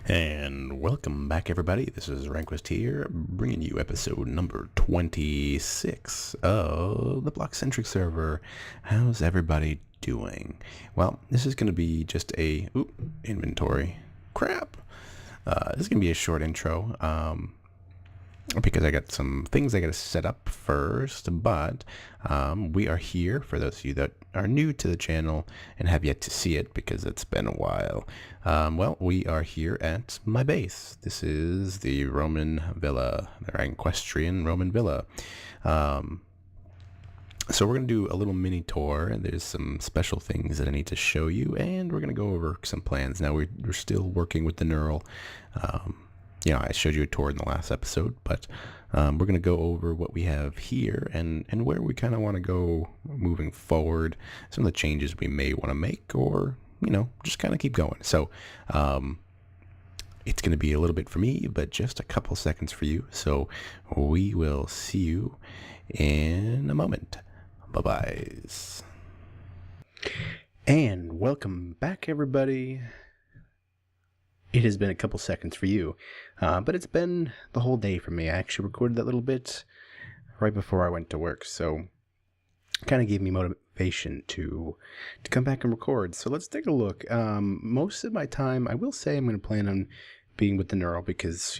And welcome back, everybody. This is Ranquist here, bringing you episode number 26 of the Bloxcentric Server. How's everybody doing? Well, this is going to be just a... inventory. Crap! This is going to be a short intro, because I got some things I got to set up first, but we are here, for those of you that are new to the channel and have yet to see it because it's been a while. Well, we are here at my base. This is the Roman Villa, the Ranquestrian Roman Villa. So we're going to do a little mini tour, and there's some special things that I need to show you, and we're going to go over some plans. Now, we're still working with the neural. I showed you a tour in the last episode, but we're going to go over what we have here and where we kind of want to go moving forward, some of the changes we may want to make, or, just kind of keep going. So it's going to be a little bit for me, but just a couple seconds for you. So we will see you in a moment. Bye-bye. And welcome back, everybody. It has been a couple seconds for you, but it's been the whole day for me. I actually recorded that little bit right before I went to work, so it kind of gave me motivation to come back and record. So let's take a look. Most of my time, I will say I'm going to plan on being with the neural because,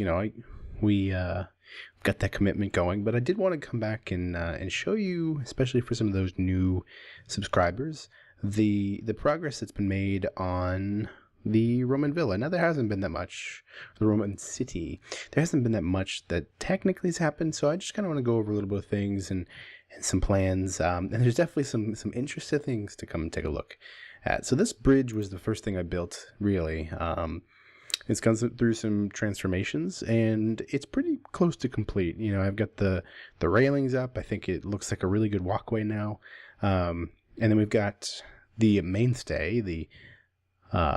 we got that commitment going, but I did want to come back and show you, especially for some of those new subscribers, the progress that's been made on the Roman Villa. Now, there hasn't been that much, the Roman city, there hasn't been that much that technically has happened, so I just kind of want to go over a little bit of things and some plans, and there's definitely some interesting things to come and take a look at. So this bridge was the first thing I built, really. It's gone through some transformations, and it's pretty close to complete. I've got the railings up. I think it looks like a really good walkway now, and then we've got the mainstay, the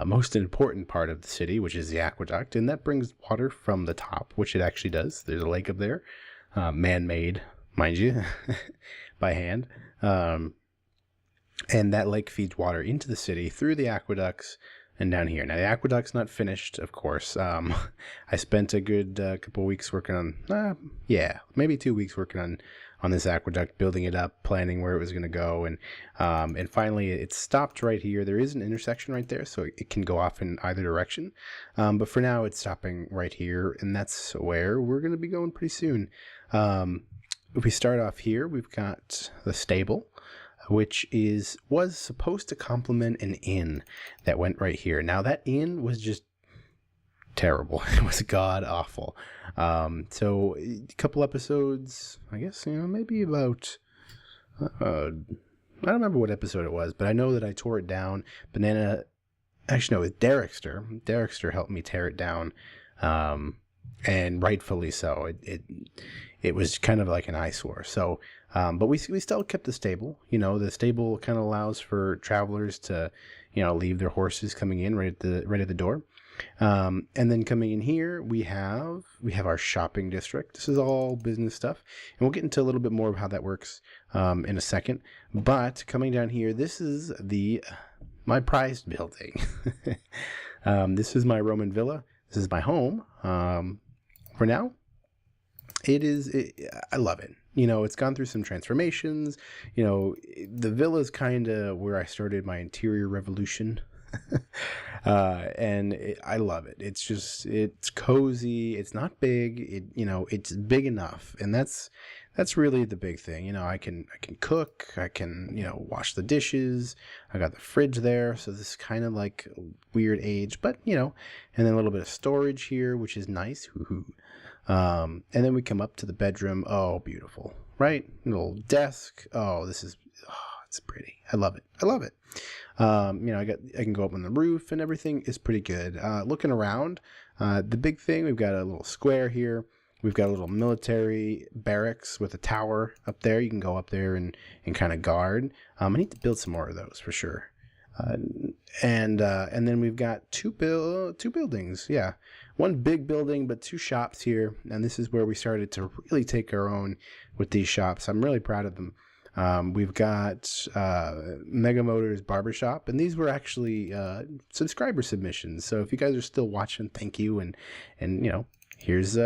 most important part of the city, which is the aqueduct, and that brings water from the top, which it actually does. There's a lake up there, man-made, mind you, by hand, and that lake feeds water into the city through the aqueducts and down here. Now, the aqueduct's not finished, of course. I spent a good couple weeks working on, maybe 2 weeks working on this aqueduct, building it up, planning where it was going to go, and finally it stopped right here. There is an intersection right there, so it can go off in either direction, but for now it's stopping right here, and that's where we're going to be going pretty soon. If we start off here, we've got the stable, which was supposed to complement an inn that went right here. Now, that inn was just terrible. It was god awful. So a couple episodes, I guess, maybe about I don't remember what episode it was, but I know that I tore it down. Actually, no, it was Derrickster helped me tear it down, and rightfully so. It was kind of like an eyesore. So but we still kept the stable. The stable kind of allows for travelers to leave their horses coming in right at the door. And then coming in here, we have our shopping district. This is all business stuff, and we'll get into a little bit more of how that works in a second. But coming down here, this is my prized building. This is my Roman Villa. This is my home. For now, I love it. It's gone through some transformations. The villa's kind of where I started my interior revolution. And I love it. It's cozy. It's not big. It's big enough, and that's really the big thing. I can cook. I can wash the dishes. I got the fridge there, so this is kind of like a weird age, but and then a little bit of storage here, which is nice. And then we come up to the bedroom. Oh, beautiful, right? A little desk. It's pretty. I love it. I can go up on the roof, and everything is pretty good. Looking around, the big thing, we've got a little square here. We've got a little military barracks with a tower up there. You can go up there and kind of guard. I need to build some more of those for sure. And then we've got two buildings. Yeah, one big building, but two shops here. And this is where we started to really take our own with these shops. I'm really proud of them. We've got Mega Motors Barbershop, and these were actually subscriber submissions. So if you guys are still watching, thank you, and here's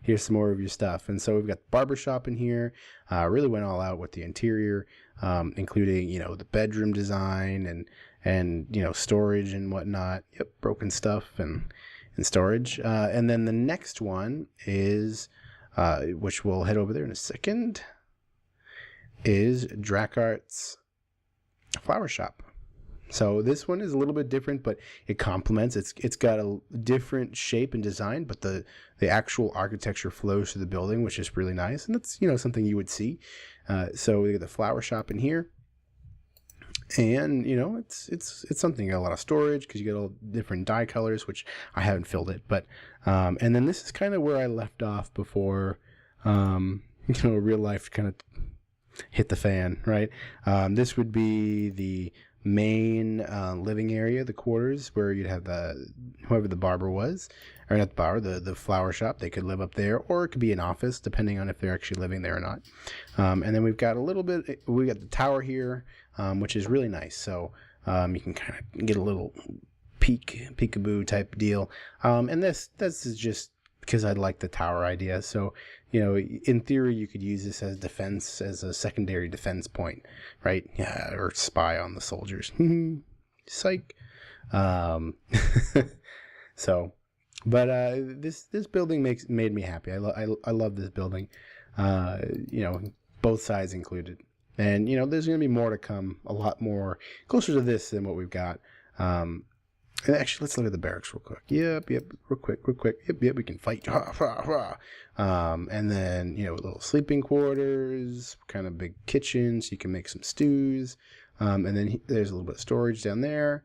here's some more of your stuff. And so we've got the barbershop in here. Really went all out with the interior, including the bedroom design and storage and whatnot. Yep, broken stuff and storage. And then the next one is, which we'll head over there in a second, is Dracart's flower shop. So this one is a little bit different, but it complements. It's got a different shape and design, but the actual architecture flows through the building, which is really nice, and that's something you would see. So we got the flower shop in here, and it's something. You got a lot of storage because you got all different dye colors, which I haven't filled it, but and then this is kind of where I left off before real life kind of hit the fan, right? This would be the main living area, the quarters, where you'd have whoever the barber was, or not the barber, the flower shop. They could live up there, or it could be an office, depending on if they're actually living there or not. And then we got the tower here, which is really nice. So you can kind of get a little peekaboo type deal. And this is just because I like the tower idea. So in theory, you could use this as defense, as a secondary defense point, right? Yeah, or spy on the soldiers. Psych. So, but this building made me happy. I love this building. Both sides included, and there's going to be more to come. A lot more closer to this than what we've got. And actually, let's look at the barracks real quick. Yep, real quick. Yep, we can fight. And then, little sleeping quarters, kind of big kitchen, so you can make some stews. And then there's a little bit of storage down there.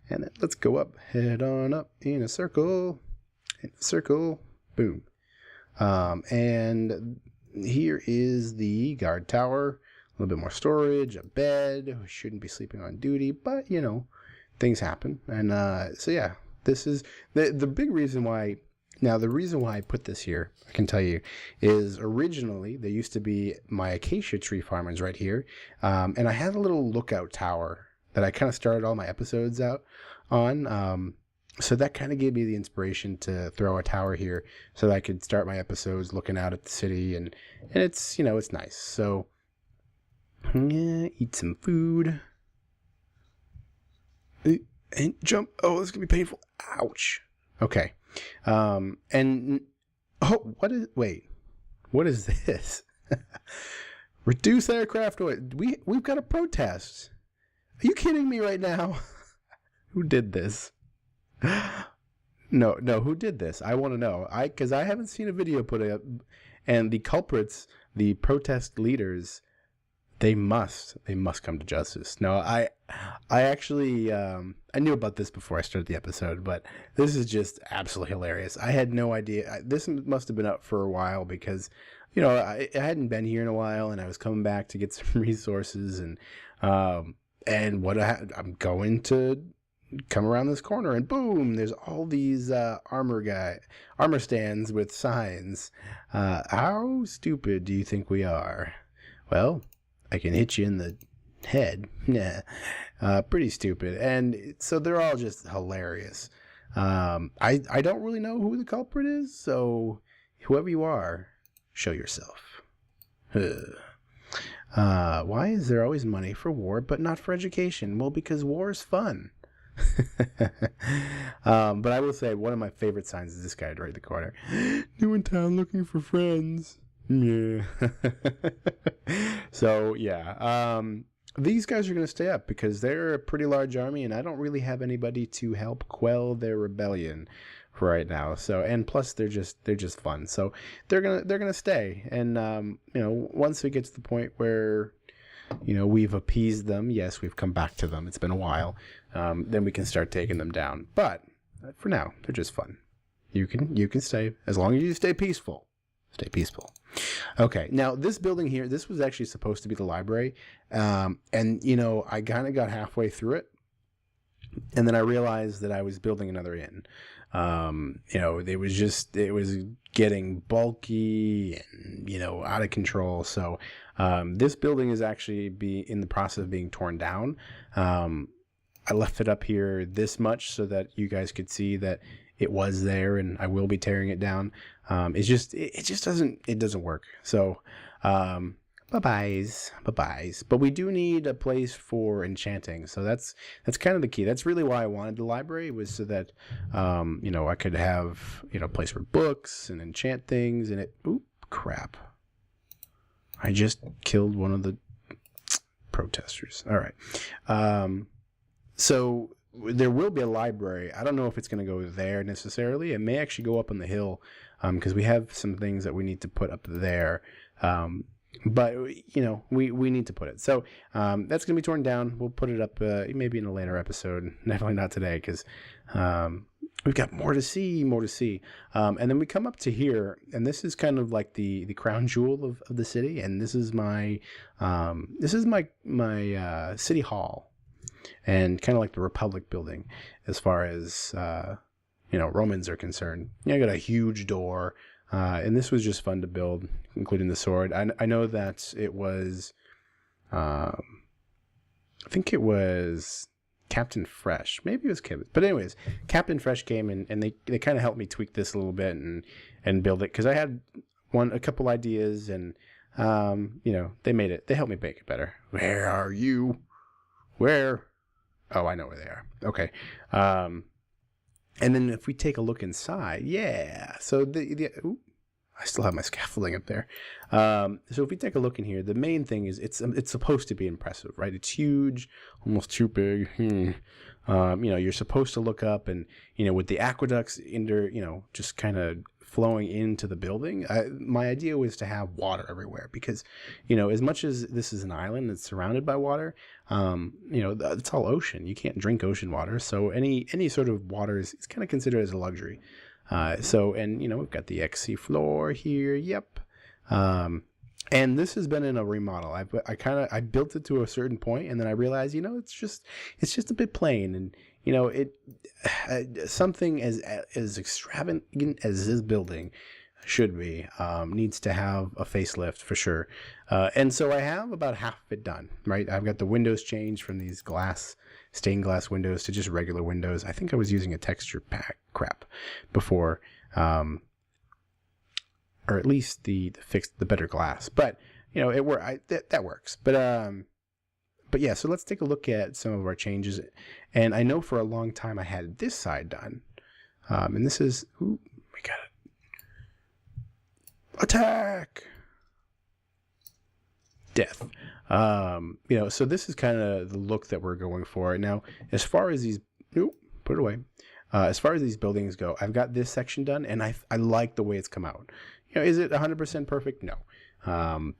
And then let's go up, head on up in a circle, boom. And here is the guard tower, a little bit more storage, a bed. We shouldn't be sleeping on duty, but, things happen. And so yeah, this is the big reason why. Now the reason why I put this here, I can tell you, is originally there used to be my acacia tree farmers right here, and I had a little lookout tower that I kind of started all my episodes out on. So that kind of gave me the inspiration to throw a tower here so that I could start my episodes looking out at the city, and it's it's nice. So yeah, eat some food. And jump. Oh, this is gonna be painful. Ouch. Okay. And what is this? Reduce aircraft oil. We've got a protest. Are you kidding me right now? Who did this? No, who did this? I want to know. Because I haven't seen a video put up, and the culprits, the protest leaders, they must come to justice. No, I actually I knew about this before I started the episode, but this is just absolutely hilarious. I had no idea. This must have been up for a while because I hadn't been here in a while, and I was coming back to get some resources, and I'm going to come around this corner, and boom, there's all these armor stands with signs. How stupid do you think we are? Well, I can hit you in the head. Pretty stupid. And so they're all just hilarious. I don't really know who the culprit is, so whoever you are, show yourself. Why is there always money for war but not for education? Well, because war is fun. But I will say one of my favorite signs is this guy right in the corner. New in town looking for friends. Yeah. So yeah, these guys are going to stay up because they're a pretty large army, and I don't really have anybody to help quell their rebellion for right now. So, and plus they're just fun. So they're gonna stay. And once we get to the point where we've appeased them, yes, we've come back to them. It's been a while. Then we can start taking them down. But for now, they're just fun. You can stay as long as you stay peaceful. Stay peaceful. Okay, now this building here, this was actually supposed to be the library, and I kind of got halfway through it, and then I realized that I was building another inn. It was getting bulky and out of control. So This building is actually in the process of being torn down. I left it up here this much so that you guys could see that it was there, and I will be tearing it down. It just doesn't work. So, bye-byes. But we do need a place for enchanting. So that's kind of the key. That's really why I wanted the library, was so that, I could have, a place for books and enchant things. And oop, crap. I just killed one of the protesters. All right. So there will be a library. I don't know if it's going to go there necessarily. It may actually go up on the hill, because we have some things that we need to put up there. But we need to put it. So that's going to be torn down. We'll put it up maybe in a later episode. Definitely not today, because we've got more to see. And then we come up to here, and this is kind of like the crown jewel of the city. And this is my city hall, and kind of like the Republic building as far as Romans are concerned. I got a huge door. And this was just fun to build, including the sword. I know that it was, I think it was Captain Fresh. Maybe it was Kevin. But anyways, Captain Fresh came and they kind of helped me tweak this a little bit and build it. Because I had a couple ideas, and, they made it. They helped me make it better. Where are you? Where? Oh, I know where they are. Okay. And then if we take a look inside, yeah. So I still have my scaffolding up there. So if we take a look in here, the main thing is it's supposed to be impressive, right? It's huge, almost too big. You're supposed to look up, and with the aqueducts just kind of flowing into the building. My idea was to have water everywhere, because as much as this is an island that's surrounded by water, it's all ocean. You can't drink ocean water, so any sort of water is kind of considered as a luxury. We've got the XC floor here. Yep. And this has been in a remodel. I built it to a certain point, and then I realized, it's just a bit plain, and something as extravagant as this building should be, needs to have a facelift for sure. And so I have about half of it done, right? I've got the windows changed from these stained glass windows to just regular windows. I think I was using a texture pack crap before, or at least the better glass, but that works. But yeah, so let's take a look at some of our changes. And I know for a long time I had this side done. And this is, we got it. Attack! Death. So this is kind of the look that we're going for. Now, as far as these, put it away. As far as these buildings go, I've got this section done, and I like the way it's come out. Is it 100% perfect? No.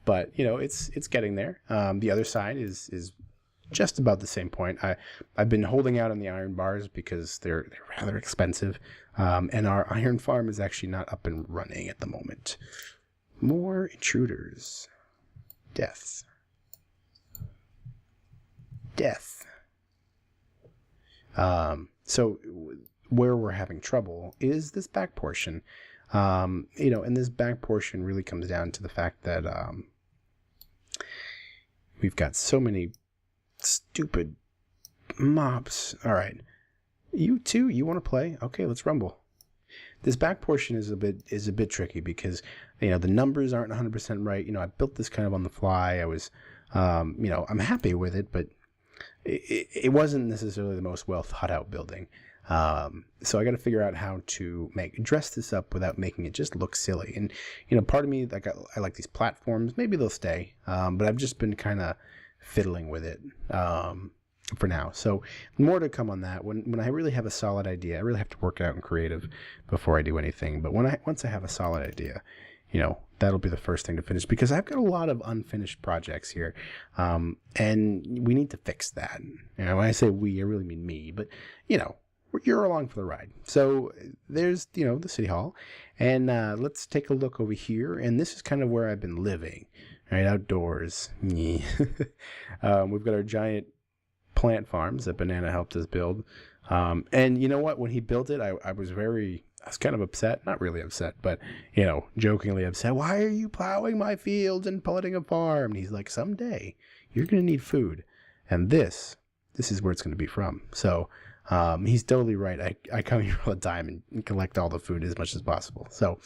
But it's getting there. The other side is just about the same point. I've been holding out on the iron bars because they're rather expensive, and our iron farm is actually not up and running at the moment. More intruders. Death. So where we're having trouble is this back portion. And this back portion really comes down to the fact that we've got so many stupid mobs. All right, you two, you want to play? Okay, let's rumble. This back portion is a bit tricky because the numbers aren't 100% right. I built this kind of on the fly. I was I'm happy with it, but it wasn't necessarily the most well thought out building. So I got to figure out how to dress this up without making it just look silly. And part of me, I like these platforms. Maybe they'll stay, but I've just been kind of fiddling with it for now. So more to come on that. When I really have a solid idea, I really have to work it out in creative before I do anything. But once I have a solid idea, that'll be the first thing to finish, because I've got a lot of unfinished projects here, and we need to fix that. When I say we, I really mean me. But you're along for the ride. So there's, the city hall, and let's take a look over here. And this is kind of where I've been living, right? Outdoors. We've got our giant plant farms that Banana helped us build. And you know what? When he built it, I was kind of upset. Not really upset, but, jokingly upset. Why are you plowing my fields and putting a farm? And he's like, someday you're going to need food. And this is where it's going to be from. So he's totally right. I come here all the time and collect all the food as much as possible. So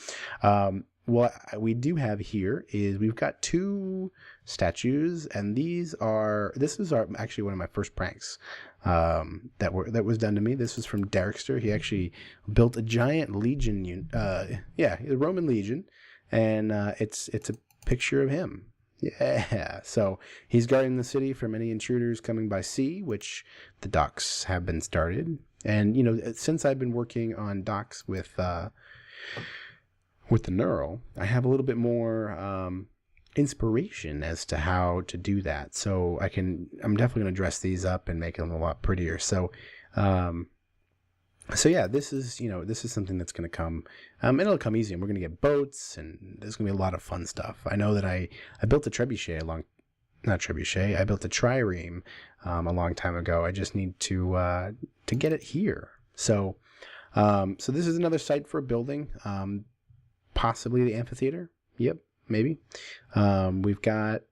what we do have here is we've got 2 statues, and this is actually one of my first pranks that was done to me. This was from Derrickster. He actually built a giant legion, the Roman legion, and it's a picture of him. Yeah, so he's guarding the city from any intruders coming by sea, which the docks have been started. And since I've been working on docks with the Neural, I have a little bit more inspiration as to how to do that. So I'm definitely going to dress these up and make them a lot prettier. So yeah, this is something that's going to come, and it'll come easy, and we're going to get boats, and there's going to be a lot of fun stuff. I know that I built a trebuchet I built a trireme a long time ago. I just need to get it here. So this is another site for a building, possibly the amphitheater. Yep, maybe. We've got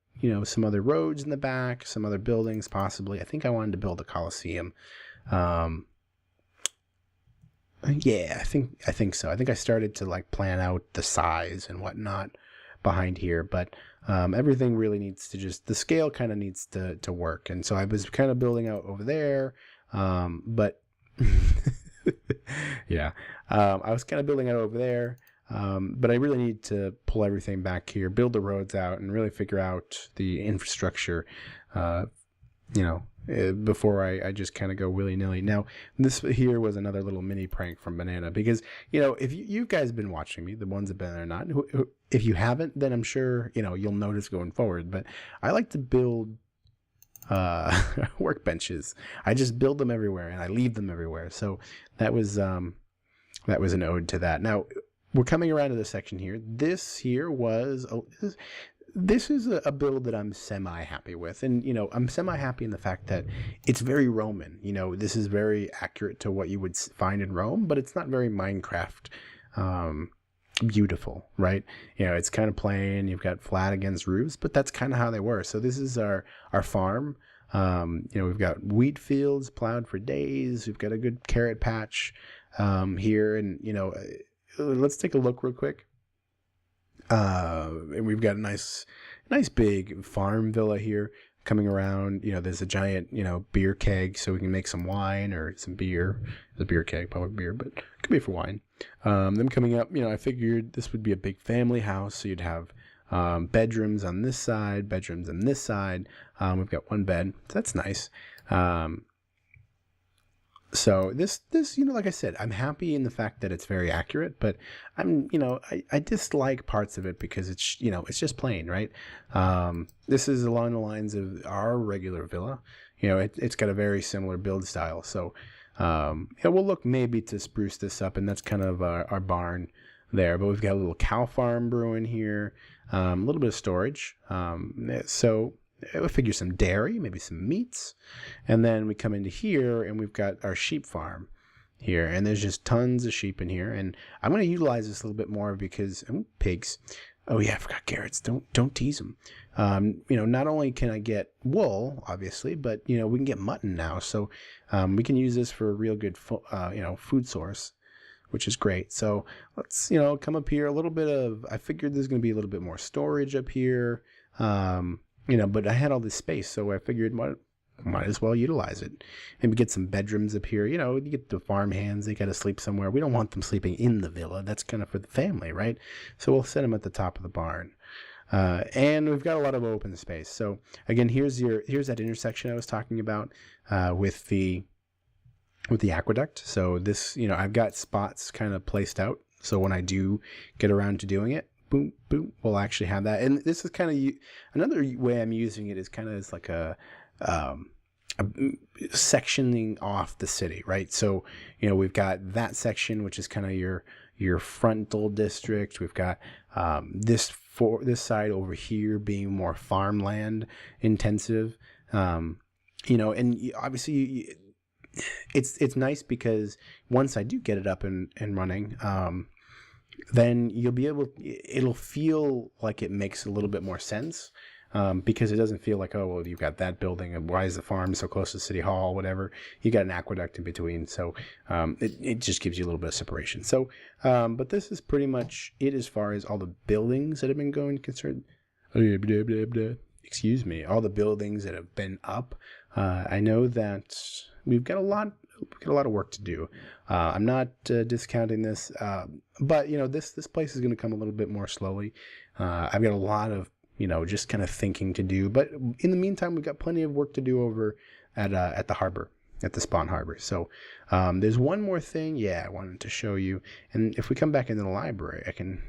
some other roads in the back, some other buildings possibly. I think I wanted to build a Coliseum. Yeah, I think so. I think I started to plan out the size and whatnot behind here, but everything really needs to the scale kind of needs to work. And so I was kind of building out over there, but yeah, I was kind of building out over there, but I really need to pull everything back here, build the roads out, and really figure out the infrastructure, before I just kind of go willy-nilly. Now, this here was another little mini prank from Banana, because, if you guys have been watching me, the ones that have been there or not, if you haven't, then I'm sure, you'll notice going forward. But I like to build workbenches. I just build them everywhere, and I leave them everywhere. So that was an ode to that. Now, we're coming around to this section here. This is a build that I'm semi-happy with. And, I'm semi-happy in the fact that it's very Roman. This is very accurate to what you would find in Rome, but it's not very Minecraft beautiful, right? It's kind of plain. You've got flat against roofs, but that's kind of how they were. So this is our farm. We've got wheat fields plowed for days. We've got a good carrot patch here. And, let's take a look real quick. And we've got a nice big farm villa here coming around. There's a giant, beer keg, so we can make some wine or some beer. It's a beer keg, probably beer, but it could be for wine. Then coming up, I figured this would be a big family house, so you'd have bedrooms on this side, bedrooms on this side. We've got one bed, so that's nice. So this, like I said, I'm happy in the fact that it's very accurate, but I dislike parts of it because it's just plain, right? This is along the lines of our regular villa. It's got a very similar build style. So, we'll look maybe to spruce this up, and that's kind of our barn there. But we've got a little cow farm brewing here, a little bit of storage. So I figure some dairy, maybe some meats. And then we come into here and we've got our sheep farm here. And there's just tons of sheep in here. And I'm going to utilize this a little bit more because pigs. Oh yeah, I forgot carrots. Don't tease them. Not only can I get wool, obviously, but we can get mutton now. So we can use this for a real good food source, which is great. So let's come up here a little bit of. I figured there's going to be a little bit more storage up here. But I had all this space, so I figured might as well utilize it. Maybe get some bedrooms up here. You get the farm hands, they got to sleep somewhere. We don't want them sleeping in the villa. That's kind of for the family, right? So we'll set them at the top of the barn. And we've got a lot of open space. So again, here's that intersection I was talking about with the aqueduct. So this, I've got spots kind of placed out. So when I do get around to doing it, boom, boom, we'll actually have that. And this is kind of another way I'm using it is kind of as like a sectioning off the city, right? So, we've got that section, which is kind of your frontal district. We've got this side over here being more farmland intensive, and obviously it's nice because once I do get it up and running, then you'll be able, it'll feel like it makes a little bit more sense, because it doesn't feel like, oh, well, you've got that building, and why is the farm so close to City Hall, whatever. You got an aqueduct in between, so it just gives you a little bit of separation. So, but this is pretty much it as far as all the buildings that have been going concerned. Excuse me, all the buildings that have been up. I know that we've got a lot of work to do. I'm not discounting this, but this place is going to come a little bit more slowly. I've got a lot of just kind of thinking to do, but in the meantime, we've got plenty of work to do over at the harbor, at the Spawn Harbor. So there's one more thing, I wanted to show you, and if we come back into the library, I can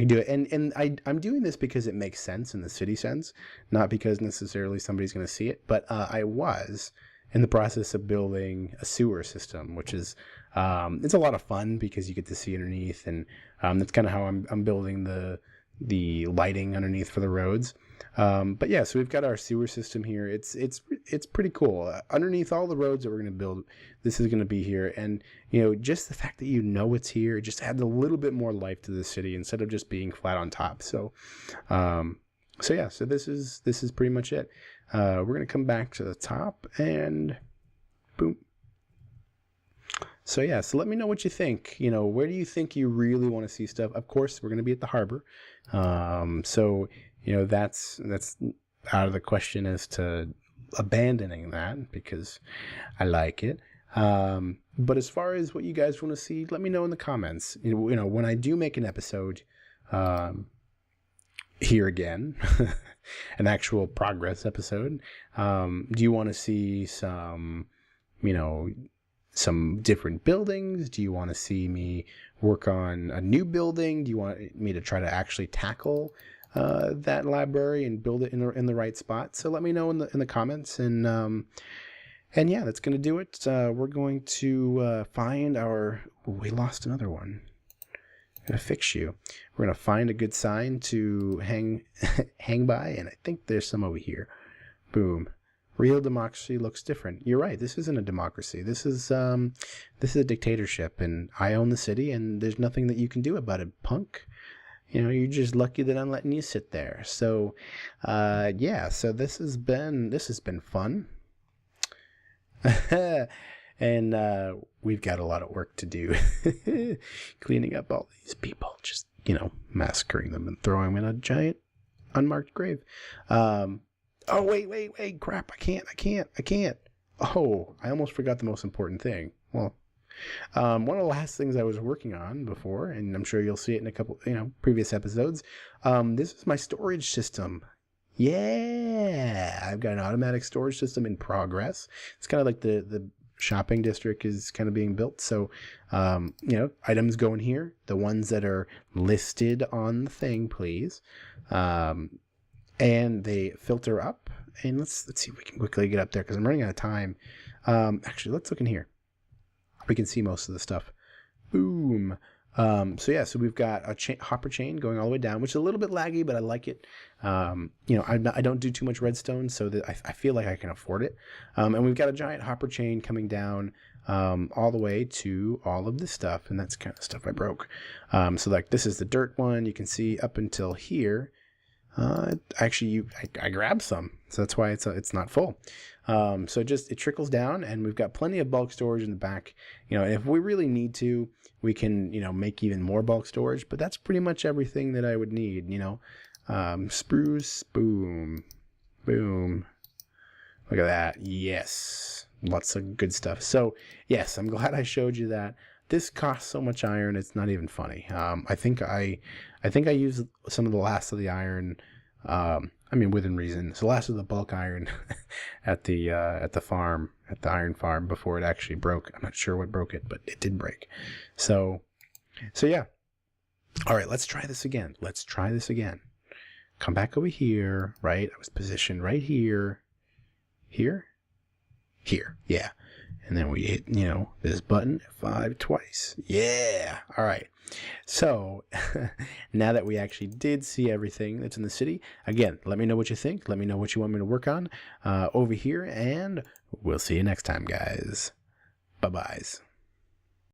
do it, and I'm doing this because it makes sense in the city sense, not because necessarily somebody's going to see it. But I was in the process of building a sewer system, which is it's a lot of fun because you get to see underneath, and that's kind of how I'm building the lighting underneath for the roads. But yeah, so we've got our sewer system here. It's pretty cool. Underneath all the roads that we're going to build, this is going to be here, and just the fact that it's here just adds a little bit more life to the city instead of just being flat on top. So, so this is pretty much it. We're going to come back to the top and boom. So yeah, so let me know what you think. Where do you think you really want to see stuff? Of course, we're going to be at the harbor. So that's out of the question as to abandoning that, because I like it. But as far as what you guys want to see, let me know in the comments. When I do make an episode, here again, an actual progress episode, do you want to see some different buildings? Do you want to see me work on a new building? Do you want me to try to actually tackle that library and build it in the right spot? So let me know in the comments, and yeah, that's gonna do it. We're going to find our. We lost another one. I'm gonna fix you. We're gonna find a good sign to hang by, and I think there's some over here. Boom. Real democracy looks different. You're right. This isn't a democracy. This is a dictatorship, and I own the city, and there's nothing that you can do about it, punk. You're just lucky that I'm letting you sit there. So, yeah. So this has been fun, and we've got a lot of work to do, cleaning up all these people, just massacring them and throwing them in a giant unmarked grave. Oh, wait, crap, I can't. Oh, I almost forgot the most important thing. Well, one of the last things I was working on before, and I'm sure you'll see it in a couple, previous episodes, this is my storage system. Yeah, I've got an automatic storage system in progress. It's kind of like the shopping district is kind of being built. So, items go in here, the ones that are listed on the thing, please. And they filter up, and let's see if we can quickly get up there because I'm running out of time. Actually, let's look in here. We can see most of the stuff. Boom. So yeah, so we've got a hopper chain going all the way down, which is a little bit laggy, but I like it. I don't do too much redstone, so that I feel like I can afford it. And we've got a giant hopper chain coming down all the way to all of this stuff, and that's kind of stuff I broke. So like this is the dirt one. You can see up until here. Actually, I grabbed some, so that's why it's not full. So it trickles down, and we've got plenty of bulk storage in the back. If we really need to, we can make even more bulk storage. But that's pretty much everything that I would need. Spruce, boom, boom. Look at that. Yes, lots of good stuff. So yes, I'm glad I showed you that. This costs so much iron, it's not even funny. I think I used some of the last of the iron. Within reason. It's the last of the bulk iron at the iron farm before it actually broke. I'm not sure what broke it, but it did break. So yeah. All right, let's try this again. Come back over here, right? I was positioned right here. Here? Yeah. And then we hit, this button, F5 twice. Yeah. All right. So now that we actually did see everything that's in the city, again, let me know what you think. Let me know what you want me to work on over here. And we'll see you next time, guys. Bye-byes.